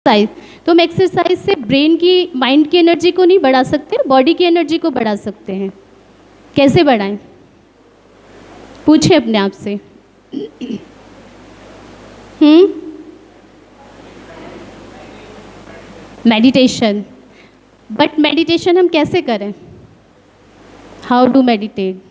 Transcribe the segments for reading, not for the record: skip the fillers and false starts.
Exercise. तो हम exercise से ब्रेन की, माइंड की एनर्जी को नहीं बढ़ा सकते, बॉडी की एनर्जी को बढ़ा सकते हैं। कैसे बढ़ाएं? पूछे अपने आप से। मेडिटेशन। बट मेडिटेशन हम कैसे करें? How to meditate?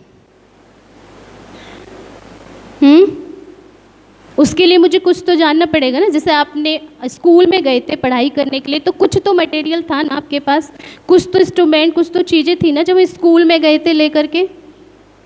उसके लिए मुझे कुछ तो जानना पड़ेगा ना। जैसे आपने स्कूल में गए थे पढ़ाई करने के लिए, तो कुछ तो मटेरियल था ना आपके पास, कुछ तो इंस्ट्रूमेंट, कुछ तो चीज़ें थी ना जब हम स्कूल में गए थे लेकर के,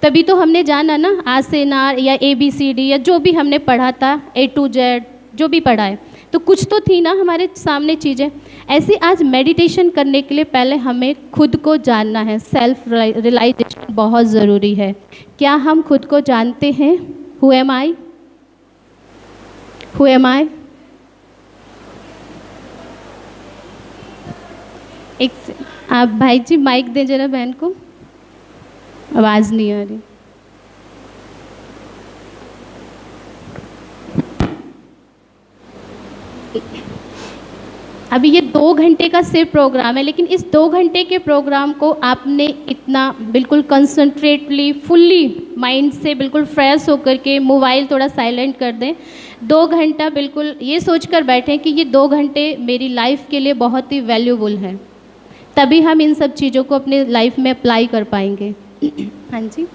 तभी तो हमने जाना ना आ से ना या ABCD या जो भी हमने पढ़ा था, A to Z जो भी पढ़ा है, तो कुछ तो थी ना हमारे सामने चीज़ें। ऐसे आज मेडिटेशन करने के लिए पहले हमें खुद को जानना है। सेल्फ रियलाइजेशन बहुत ज़रूरी है। क्या हम खुद को जानते हैं? Who am I? Who am I? आप भाई जी माइक दें जरा बहन को, आवाज़ नहीं आ रही। अभी ये 2 घंटे का सिर्फ प्रोग्राम है, लेकिन इस 2 घंटे के प्रोग्राम को आपने इतना बिल्कुल कंसंट्रेटली, फुल्ली माइंड से बिल्कुल फ्रेश होकर के, मोबाइल थोड़ा साइलेंट कर दें, 2 घंटा बिल्कुल ये सोचकर बैठें कि ये 2 घंटे मेरी लाइफ के लिए बहुत ही वैल्यूबल है। तभी हम इन सब चीज़ों को अपने लाइफ में अप्लाई कर पाएंगे। हाँ जी,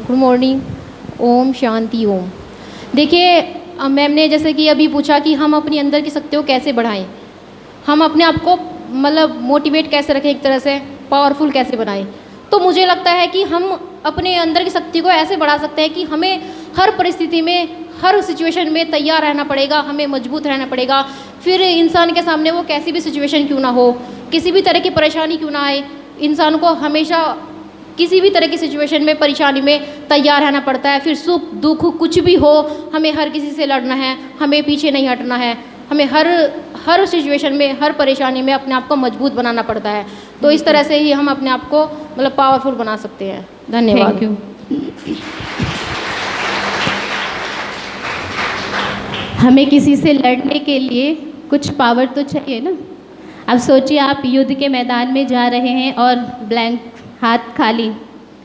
गुड मॉर्निंग। ओम शांति ओम। देखिए, मैम ने जैसे कि अभी पूछा कि हम अपनी अंदर की शक्ति को कैसे बढ़ाएं, हम अपने आप को मतलब मोटिवेट कैसे रखें, एक तरह से पावरफुल कैसे बनाएं। तो मुझे लगता है कि हम अपने अंदर की शक्ति को ऐसे बढ़ा सकते हैं कि हमें हर परिस्थिति में, हर सिचुएशन में तैयार रहना पड़ेगा, हमें मजबूत रहना पड़ेगा। फिर इंसान के सामने वो कैसी भी सिचुएशन क्यों ना हो, किसी भी तरह की परेशानी क्यों ना आए, इंसान को हमेशा किसी भी तरह की सिचुएशन में, परेशानी में तैयार रहना पड़ता है। फिर सुख दुख कुछ भी हो, हमें हर किसी से लड़ना है, हमें पीछे नहीं हटना है, हमें हर सिचुएशन में, हर परेशानी में अपने आप को मजबूत बनाना पड़ता है। तो इस तरह से ही हम अपने आप को मतलब पावरफुल बना सकते हैं। धन्यवाद। Thank you. हमें किसी से लड़ने के लिए कुछ पावर तो चाहिए ना। अब सोचिए, आप युद्ध के मैदान में जा रहे हैं और ब्लैंक हाथ, खाली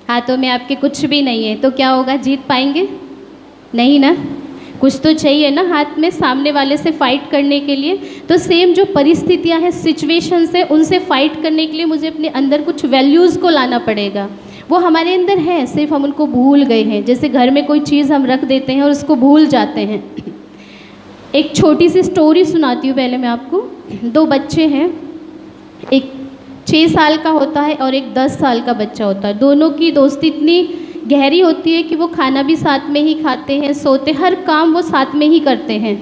हाथों में आपके कुछ भी नहीं है, तो क्या होगा? जीत पाएंगे? नहीं ना। कुछ तो चाहिए ना हाथ में सामने वाले से फाइट करने के लिए। तो सेम जो परिस्थितियां हैं, सिचुएशंस है, उनसे फाइट करने के लिए मुझे अपने अंदर कुछ वैल्यूज़ को लाना पड़ेगा। वो हमारे अंदर है, सिर्फ हम उनको भूल गए हैं। जैसे घर में कोई चीज़ हम रख देते हैं और उसको भूल जाते हैं। एक छोटी सी स्टोरी सुनाती हूँ पहले मैं आपको। 2 बच्चे हैं, एक 6 साल का होता है और एक 10 साल का बच्चा होता है। दोनों की दोस्ती इतनी गहरी होती है कि वो खाना भी साथ में ही खाते हैं, सोते, हर काम वो साथ में ही करते हैं।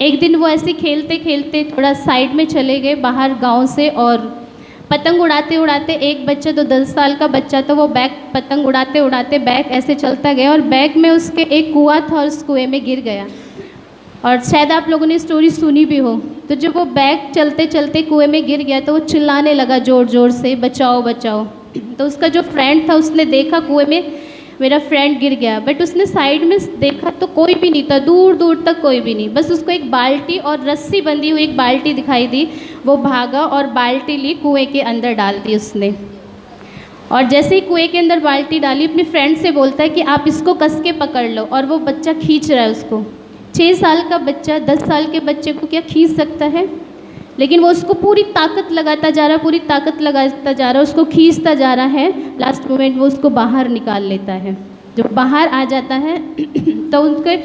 एक दिन वो ऐसे खेलते खेलते थोड़ा साइड में चले गए बाहर गांव से, और पतंग उड़ाते उड़ाते एक बच्चा, तो 10 साल का बच्चा, तो वो बैग, पतंग उड़ाते उड़ाते बैग ऐसे चलता गया और बैग में उसके एक कुआं था और उस कुएँ में गिर गया। और शायद आप लोगों ने स्टोरी सुनी भी हो। तो जब वो बैग चलते चलते कुएं में गिर गया तो वो चिल्लाने लगा ज़ोर ज़ोर से, बचाओ बचाओ। तो उसका जो फ्रेंड था उसने देखा कुएं में मेरा फ्रेंड गिर गया, बट उसने साइड में देखा तो कोई भी नहीं था, दूर दूर तक कोई भी नहीं। बस उसको एक बाल्टी और रस्सी बंधी हुई एक बाल्टी दिखाई दी। वो भागा और बाल्टी ली, कुएँ के अंदर डाल दी उसने। और जैसे ही कुएँ के अंदर बाल्टी डाली, अपने फ्रेंड से बोलता है कि आप इसको कस के पकड़ लो, और वो बच्चा खींच रहा है उसको। 6 साल का बच्चा 10 साल के बच्चे को क्या खींच सकता है? लेकिन वो उसको पूरी ताकत लगाता जा रहा है, पूरी ताकत लगाता जा रहा है, उसको खींचता जा रहा है। लास्ट मोमेंट वो उसको बाहर निकाल लेता है। जब बाहर आ जाता है तो उनके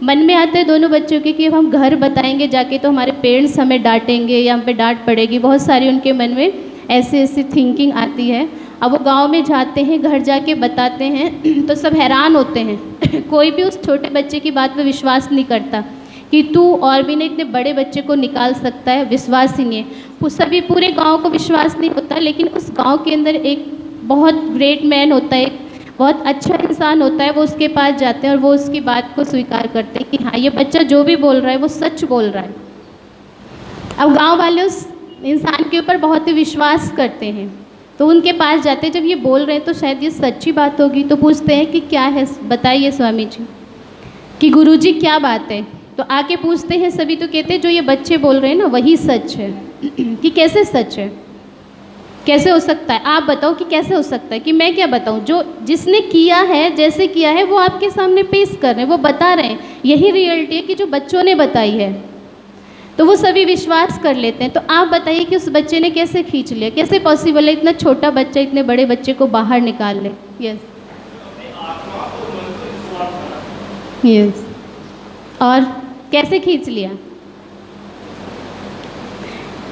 मन में आता है दोनों बच्चों के कि अब हम घर बताएंगे जाके तो हमारे पेरेंट्स हमें डांटेंगे या हम पे डांट पड़ेगी। बहुत सारी उनके मन में ऐसी ऐसी थिंकिंग आती है। अब वो गांव में जाते हैं, घर जाके बताते हैं तो सब हैरान होते हैं। कोई भी उस छोटे बच्चे की बात पे विश्वास नहीं करता कि तू और भी ने इतने बड़े बच्चे को निकाल सकता है। विश्वास ही नहीं है। सभी पूरे गांव को विश्वास नहीं होता, लेकिन उस गांव के अंदर एक बहुत ग्रेट मैन होता है, एक बहुत अच्छा इंसान होता है। वो उसके पास जाते हैं और वो उसकी बात को स्वीकार करते हैं कि हाँ, ये बच्चा जो भी बोल रहा है वो सच बोल रहा है। अब गाँव वाले उस इंसान के ऊपर बहुत ही विश्वास करते हैं। तो उनके पास जाते हैं, जब ये बोल रहे हैं तो शायद ये सच्ची बात होगी, तो पूछते हैं कि क्या है, बताइए स्वामी जी कि गुरुजी क्या बात है। तो आके पूछते हैं सभी, तो कहते हैं जो ये बच्चे बोल रहे हैं ना वही सच है। कि कैसे सच है, कैसे हो सकता है, आप बताओ कि कैसे हो सकता है। कि मैं क्या बताऊं, जो जिसने किया है, जैसे किया है वो आपके सामने पेश कर रहे हैं, वो बता रहे हैं, यही रियलिटी है कि जो बच्चों ने बताई है, तो वो सभी विश्वास कर लेते हैं। तो आप बताइए कि उस बच्चे ने कैसे खींच लिया, कैसे पॉसिबल है इतना छोटा बच्चा इतने बड़े बच्चे को बाहर निकाल ले। यस यस, और कैसे खींच लिया,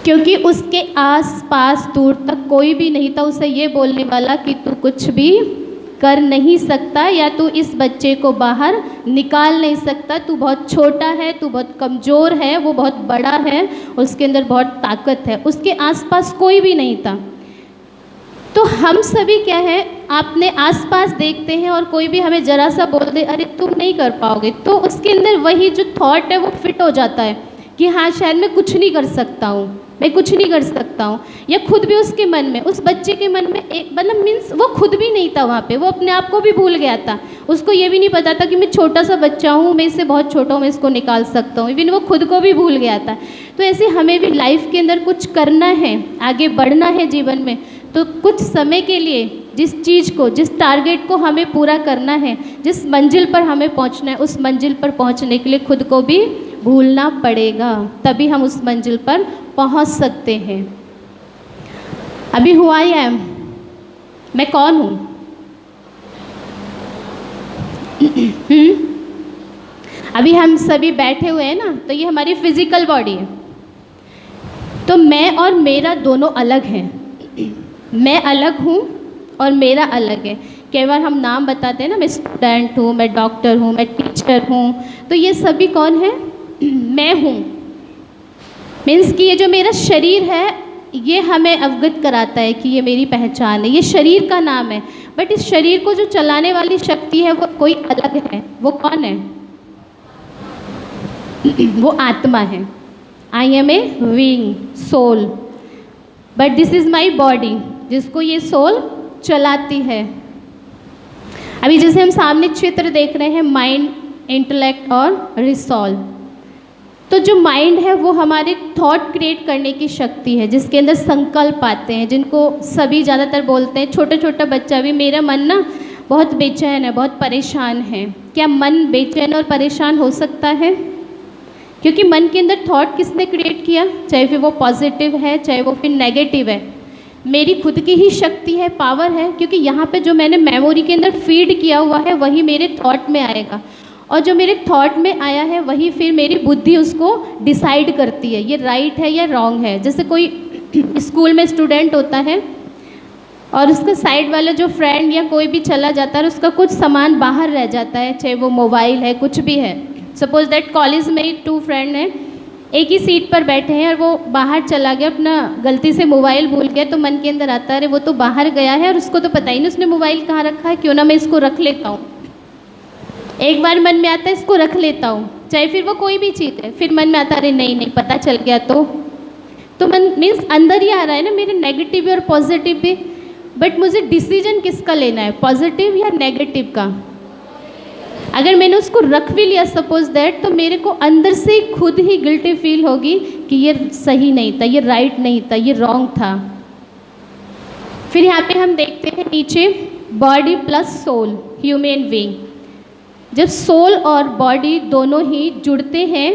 क्योंकि उसके आस पास दूर तक कोई भी नहीं था उसे ये बोलने वाला कि तू कुछ भी कर नहीं सकता, या तू इस बच्चे को बाहर निकाल नहीं सकता, तू बहुत छोटा है, तू बहुत कमज़ोर है, वो बहुत बड़ा है, उसके अंदर बहुत ताकत है। उसके आसपास कोई भी नहीं था। तो हम सभी क्या है, अपने आसपास देखते हैं और कोई भी हमें ज़रा सा बोल दे अरे तुम नहीं कर पाओगे, तो उसके अंदर वही जो थॉट है वो फिट हो जाता है कि हाँ शायद मैं कुछ नहीं कर सकता हूँ, मैं कुछ नहीं कर सकता हूँ। या खुद भी उसके मन में, उस बच्चे के मन में एक मतलब मीन्स वो खुद भी नहीं था वहाँ पे, वो अपने आप को भी भूल गया था। उसको ये भी नहीं पता था कि मैं छोटा सा बच्चा हूँ, मैं इससे बहुत छोटा हूँ, मैं इसको निकाल सकता हूँ। इवन वो खुद को भी भूल गया था। तो ऐसे हमें भी लाइफ के अंदर कुछ करना है, आगे बढ़ना है जीवन में, तो कुछ समय के लिए जिस चीज़ को, जिस टारगेट को हमें पूरा करना है, जिस मंजिल पर हमें पहुंचना है, उस मंजिल पर पहुंचने के लिए खुद को भी भूलना पड़ेगा, तभी हम उस मंजिल पर पहुंच सकते हैं। अभी हु आई एम, मैं कौन हूँ? अभी हम सभी बैठे हुए हैं ना, तो ये हमारी फिजिकल बॉडी है। तो मैं और मेरा दोनों अलग हैं। मैं अलग हूँ और मेरा अलग है। कई बार हम नाम बताते हैं ना, मैं स्टूडेंट हूँ, मैं डॉक्टर हूँ, मैं टीचर हूँ, तो ये सभी कौन है? मैं हूँ। मीन्स कि ये जो मेरा शरीर है ये हमें अवगत कराता है कि ये मेरी पहचान है, ये शरीर का नाम है। बट इस शरीर को जो चलाने वाली शक्ति है वो कोई अलग है। वो कौन है? वो आत्मा है। I am a being, soul, but this is my body, जिसको ये सोल चलाती है। अभी जैसे हम सामने चित्र देख रहे हैं, माइंड, इंटेलेक्ट और रिसॉल्व। तो जो माइंड है वो हमारे थॉट क्रिएट करने की शक्ति है, जिसके अंदर संकल्प आते हैं, जिनको सभी ज़्यादातर बोलते हैं, छोटा छोटा बच्चा भी, मेरा मन ना बहुत बेचैन है, बहुत परेशान है। क्या मन बेचैन और परेशान हो सकता है? क्योंकि मन के अंदर थॉट किसने क्रिएट किया, चाहे फिर वो पॉजिटिव है चाहे वो फिर नेगेटिव है, मेरी खुद की ही शक्ति है, पावर है। क्योंकि यहाँ पे जो मैंने मेमोरी के अंदर फीड किया हुआ है वही मेरे थॉट में आएगा, और जो मेरे थॉट में आया है वही फिर मेरी बुद्धि उसको डिसाइड करती है, ये राइट है या रॉन्ग है। जैसे कोई स्कूल में स्टूडेंट होता है और उसका साइड वाला जो फ्रेंड या कोई भी चला जाता है और उसका कुछ सामान बाहर रह जाता है, चाहे वो मोबाइल है, कुछ भी है। सपोज दैट कॉलेज में ही 2 फ्रेंड हैं, एक ही सीट पर बैठे हैं और वो बाहर चला गया, अपना गलती से मोबाइल भूल गया, तो मन के अंदर आता है अरे वो तो बाहर गया है और उसको तो पता ही नहीं उसने मोबाइल कहाँ रखा है, क्यों ना मैं इसको रख लेता हूँ। एक बार मन में आता है इसको रख लेता हूँ, चाहे फिर वो कोई भी चीज़ है, फिर मन में आता है अरे नहीं नहीं पता चल गया तो मन मीन्स अंदर ही आ रहा है ना मेरे नेगेटिव भी और पॉजिटिव भी। बट मुझे डिसीजन किसका लेना है, पॉजिटिव या नेगेटिव का? अगर मैंने उसको रख भी लिया सपोज दैट, तो मेरे को अंदर से ही खुद ही गिल्टी फील होगी कि ये सही नहीं था, ये राइट नहीं था, ये रॉन्ग था। फिर यहाँ पे हम देखते हैं नीचे body plus soul, human being. जब सोल और बॉडी दोनों ही जुड़ते हैं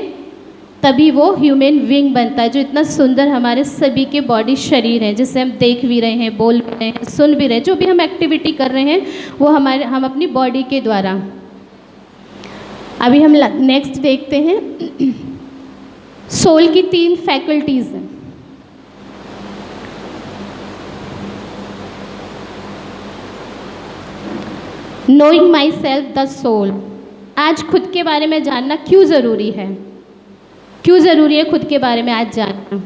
तभी वो ह्यूमन बीइंग बनता है, जो इतना सुंदर हमारे सभी के बॉडी शरीर है, जिसे हम देख भी रहे हैं, बोल भी रहे हैं, सुन भी रहे हैं, जो भी हम एक्टिविटी कर रहे हैं वो हम अपनी बॉडी के द्वारा। अभी हम नेक्स्ट देखते हैं, सोल की 3 फैकल्टीज हैं। Knowing myself the soul. आज खुद के बारे में जानना क्यों ज़रूरी है? क्यों ज़रूरी है खुद के बारे में आज जानना?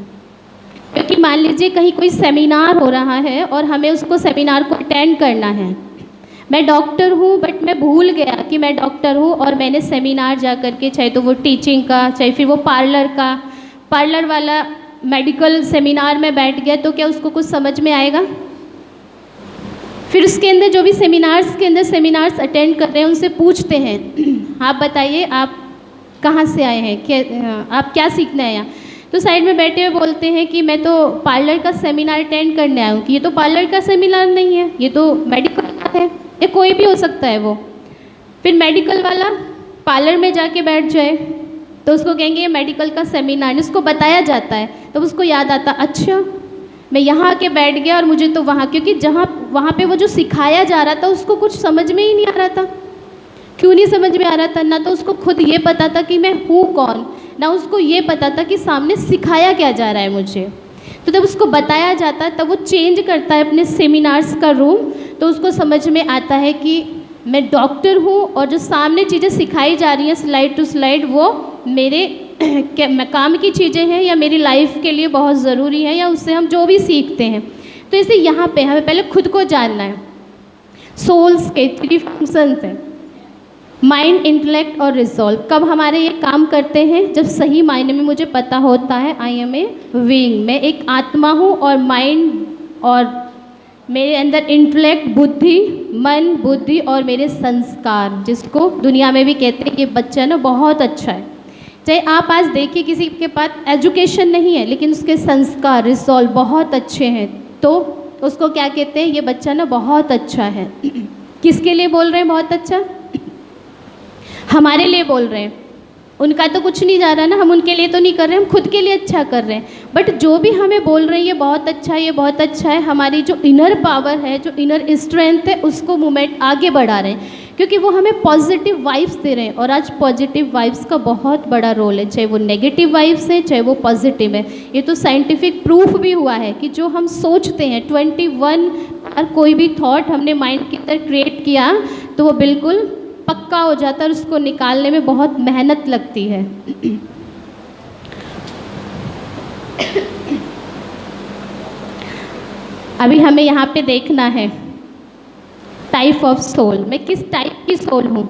क्योंकि मान लीजिए कहीं कोई सेमिनार हो रहा है और हमें उसको सेमिनार को अटेंड करना है। मैं डॉक्टर हूँ बट मैं भूल गया कि मैं डॉक्टर हूँ, और मैंने सेमिनार जा कर के, चाहे तो वो टीचिंग का, चाहे फिर वो पार्लर वाला मेडिकल सेमिनार में बैठ गया, तो क्या उसको कुछ समझ में आएगा? फिर उसके अंदर जो भी सेमिनार्स अटेंड कर रहे हैं उनसे पूछते हैं, आप बताइए आप कहाँ से आए हैं, आप क्या सीखने आए हैं। तो साइड में बैठे हुए बोलते हैं कि मैं तो पार्लर का सेमिनार अटेंड करने आया हूँ। कि ये तो पार्लर का सेमिनार नहीं है, ये तो मेडिकल का है, ये कोई भी हो सकता है वो। फिर मेडिकल वाला पार्लर में जाके बैठ जाए तो उसको कहेंगे ये मेडिकल का सेमिनार, उसको बताया जाता है तो उसको याद आता, अच्छा मैं यहाँ आके बैठ गया और मुझे तो वहाँ, क्योंकि वहाँ पे वो जो सिखाया जा रहा था उसको कुछ समझ में ही नहीं आ रहा था। क्यों नहीं समझ में आ रहा था? ना तो उसको खुद ये पता था कि मैं हूँ कौन, ना उसको ये पता था कि सामने सिखाया क्या जा रहा है मुझे। तो जब उसको बताया जाता है तब वो चेंज करता है अपने सेमिनार्स का रूम, तो उसको समझ में आता है कि मैं डॉक्टर हूँ और जो सामने चीज़ें सिखाई जा रही हैं स्लाइड टू स्लाइड वो मेरे काम की चीज़ें हैं या मेरी लाइफ के लिए बहुत ज़रूरी है, या उससे हम जो भी सीखते हैं। तो इसे यहाँ पे हमें पहले खुद को जानना है। सोल्स के 3 फंक्शंस हैं, माइंड, इंटेलेक्ट और रिजॉल्व। कब हमारे ये काम करते हैं? जब सही मायने में मुझे पता होता है आई एम ए बीइंग, मैं एक आत्मा हूँ, और माइंड और मेरे अंदर इंटेलेक्ट, बुद्धि, मन, बुद्धि और मेरे संस्कार, जिसको दुनिया में भी कहते हैं ये बच्चा ना बहुत अच्छा है। चाहे आप आज देखिए किसी के पास एजुकेशन नहीं है लेकिन उसके संस्कार, रिजॉल्व बहुत अच्छे हैं, तो उसको क्या कहते हैं? ये बच्चा ना बहुत अच्छा है। किसके लिए बोल रहे हैं बहुत अच्छा? हमारे लिए बोल रहे हैं। उनका तो कुछ नहीं जा रहा ना, हम उनके लिए तो नहीं कर रहे, हम खुद के लिए अच्छा कर रहे हैं। बट जो भी हमें बोल रहे हैं ये बहुत अच्छा है, ये बहुत अच्छा है, हमारी जो इनर पावर है, जो इनर स्ट्रेंथ है, उसको मूवमेंट आगे बढ़ा रहे हैं, क्योंकि वो हमें पॉजिटिव वाइब्स दे रहे हैं। और आज पॉजिटिव वाइब्स का बहुत बड़ा रोल है, चाहे वो नेगेटिव वाइब्स है चाहे वो पॉजिटिव है। ये तो साइंटिफिक प्रूफ भी हुआ है कि जो हम सोचते हैं 21 और कोई भी थॉट हमने माइंड के अंदर क्रिएट किया तो वो बिल्कुल पक्का हो जाता है और उसको निकालने में बहुत मेहनत लगती है। अभी हमें यहाँ पे देखना है टाइप ऑफ सोल। मैं किस टाइप की सोल हूँ?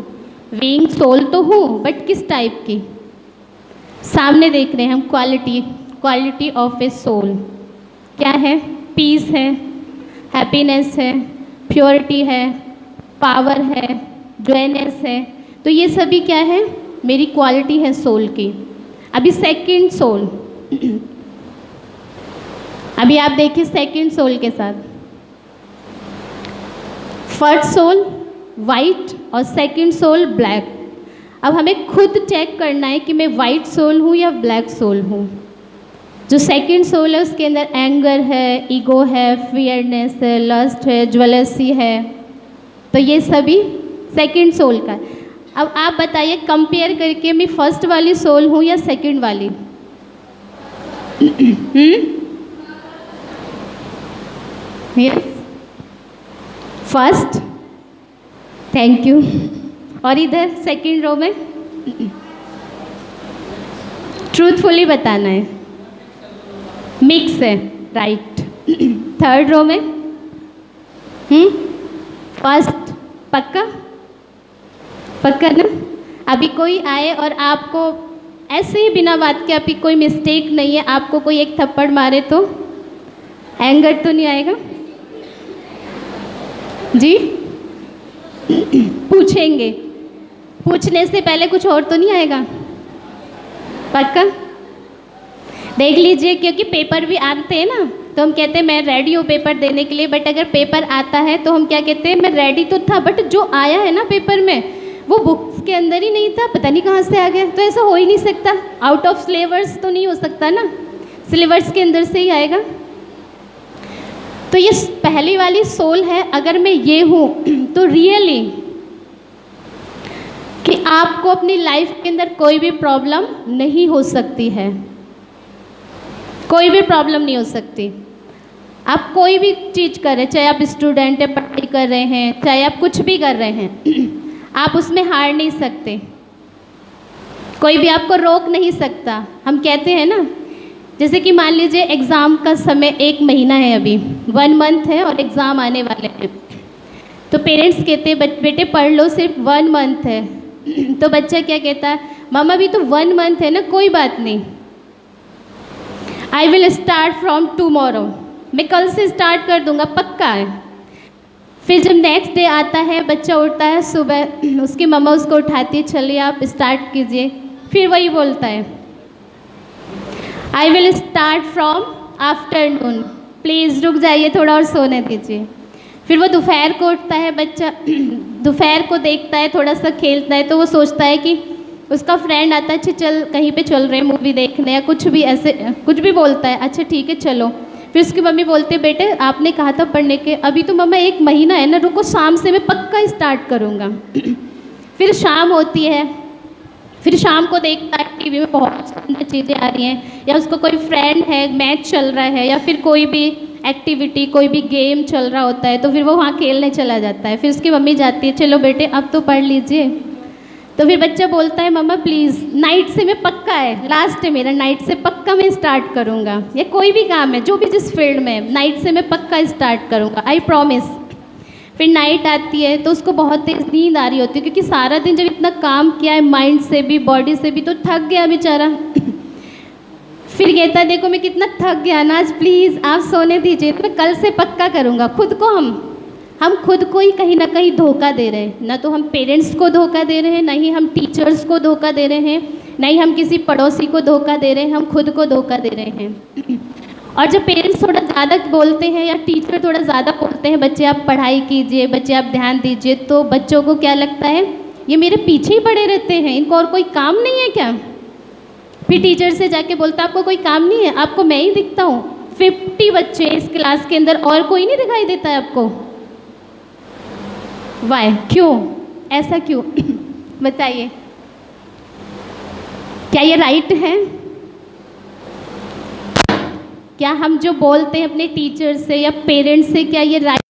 बीइंग सोल तो हूँ, बट किस टाइप की? सामने देख रहे हैं हम क्वालिटी ऑफ ए सोल क्या है? पीस है, हैप्पीनेस है, प्योरिटी है, पावर है, जॉयनेस है। तो ये सभी क्या है? मेरी क्वालिटी है सोल की। अभी सेकंड सोल, अभी आप देखिए सेकंड सोल के साथ। फर्स्ट सोल वाइट और सेकंड सोल ब्लैक। अब हमें खुद चेक करना है कि मैं वाइट सोल हूँ या ब्लैक सोल हूँ। जो सेकंड सोल है उसके अंदर एंगर है, ईगो है, फियरनेस है, लस्ट है, ज्वेलसी है। तो ये सभी सेकंड सोल का। अब आप बताइए कंपेयर करके मैं फर्स्ट वाली सोल हूँ या सेकंड वाली? Yes, first. Thank you. और इधर सेकंड रो में ट्रूथफुली बताना है, मिक्स है, राइट। थर्ड रो में फर्स्ट, पक्का पक्का ना? अभी कोई आए और आपको ऐसे ही बिना बात के, अभी कोई मिस्टेक नहीं है, आपको कोई एक थप्पड़ मारे तो एंगर तो नहीं आएगा जी? पूछेंगे, पूछने से पहले कुछ और तो नहीं आएगा? पक्का? देख लीजिए, क्योंकि पेपर भी आते हैं ना तो हम कहते हैं मैं रेडी हूँ पेपर देने के लिए, बट अगर पेपर आता है तो हम क्या कहते हैं? मैं रेडी तो था, बट जो आया है ना पेपर में वो बुक्स के अंदर ही नहीं था, पता नहीं कहाँ से आ गया। तो ऐसा हो ही नहीं सकता, आउट ऑफ सिलेबस तो नहीं हो सकता ना, सिलेबस के अंदर से ही आएगा। तो ये पहली वाली सोल है। अगर मैं ये हूँ तो रियली कि आपको अपनी लाइफ के अंदर कोई भी प्रॉब्लम नहीं हो सकती है, कोई भी प्रॉब्लम नहीं हो सकती। आप कोई भी चीज़ कर रहे हैं, चाहे आप स्टूडेंट है, पढ़ाई कर रहे हैं, चाहे आप कुछ भी कर रहे हैं, आप उसमें हार नहीं सकते, कोई भी आपको रोक नहीं सकता। हम कहते हैं ना, जैसे कि मान लीजिए एग्ज़ाम का समय 1 महीना है, अभी 1 मंथ है और एग्ज़ाम आने वाले हैं, तो पेरेंट्स कहते हैं बेटे पढ़ लो, सिर्फ 1 मंथ है। तो बच्चा क्या कहता है? मामा भी तो 1 मंथ है ना, कोई बात नहीं, I will start from tomorrow, मैं कल से स्टार्ट कर दूंगा, पक्का है। फिर जब नेक्स्ट डे आता है, बच्चा उठता है सुबह, उसकी मम्मा उसको उठाती है, चलिए आप स्टार्ट कीजिए। फिर वही बोलता है, I will start from afternoon, please रुक जाइए, थोड़ा और सोने दीजिए। फिर वो दोपहर को उठता है बच्चा, दोपहर को देखता है, थोड़ा सा खेलता है, तो वो सोचता है कि उसका फ्रेंड आता है, अच्छा चल कहीं पे चल रहे हैं मूवी देखने या कुछ भी, ऐसे कुछ भी बोलता है, अच्छा ठीक है चलो। फिर उसकी मम्मी बोलते हैं, बेटे आपने कहा था पढ़ने के, अभी तो मम्मा 1 महीना है ना, रुको शाम से मैं पक्का स्टार्ट करूँगा। फिर शाम होती है, फिर शाम को देखता है टीवी में बहुत सुंदर चीज़ें आ रही हैं, या उसको कोई फ्रेंड है, मैच चल रहा है, या फिर कोई भी एक्टिविटी, कोई भी गेम चल रहा होता है, तो फिर वो वहाँ खेलने चला जाता है। फिर उसकी मम्मी जाती है, चलो बेटे अब तो पढ़ लीजिए। तो फिर बच्चा बोलता है, मम्मा प्लीज़ नाइट से मैं पक्का है, लास्ट है मेरा, नाइट से पक्का मैं स्टार्ट करूँगा, या कोई भी काम है जो भी जिस फील्ड में है, नाइट से मैं पक्का स्टार्ट करूँगा, आई प्रॉमिस। फिर नाइट आती है तो उसको बहुत तेज़ नींद आ रही होती है, क्योंकि सारा दिन जब इतना काम किया है, माइंड से भी बॉडी से भी, तो थक गया बेचारा। फिर कहता है, देखो मैं कितना थक गया ना आज, प्लीज़ आप सोने दीजिए, तो मैं कल से पक्का करूँगा। खुद को हम खुद को ही कहीं ना कहीं धोखा दे रहे हैं, ना तो हम पेरेंट्स को धोखा दे रहे हैं, ना ही हम टीचर्स को धोखा दे रहे हैं, ना ही हम किसी पड़ोसी को धोखा दे रहे हैं, हम खुद को धोखा दे रहे हैं। और जब पेरेंट्स थोड़ा ज़्यादा बोलते हैं या टीचर थोड़ा ज़्यादा बोलते हैं, बच्चे आप पढ़ाई कीजिए, बच्चे आप ध्यान दीजिए, तो बच्चों को क्या लगता है, ये मेरे पीछे ही पड़े रहते हैं, इनको और कोई काम नहीं है क्या। फिर टीचर से जाके बोलता है, आपको कोई काम नहीं है, आपको मैं ही दिखता हूँ, 50 बच्चे इस क्लास के अंदर, और कोई नहीं दिखाई देता है आपको, वाई, क्यों, ऐसा क्यों? बताइए, क्या ये राइट है? क्या हम जो बोलते हैं अपने टीचर से या पेरेंट्स से, क्या ये राइट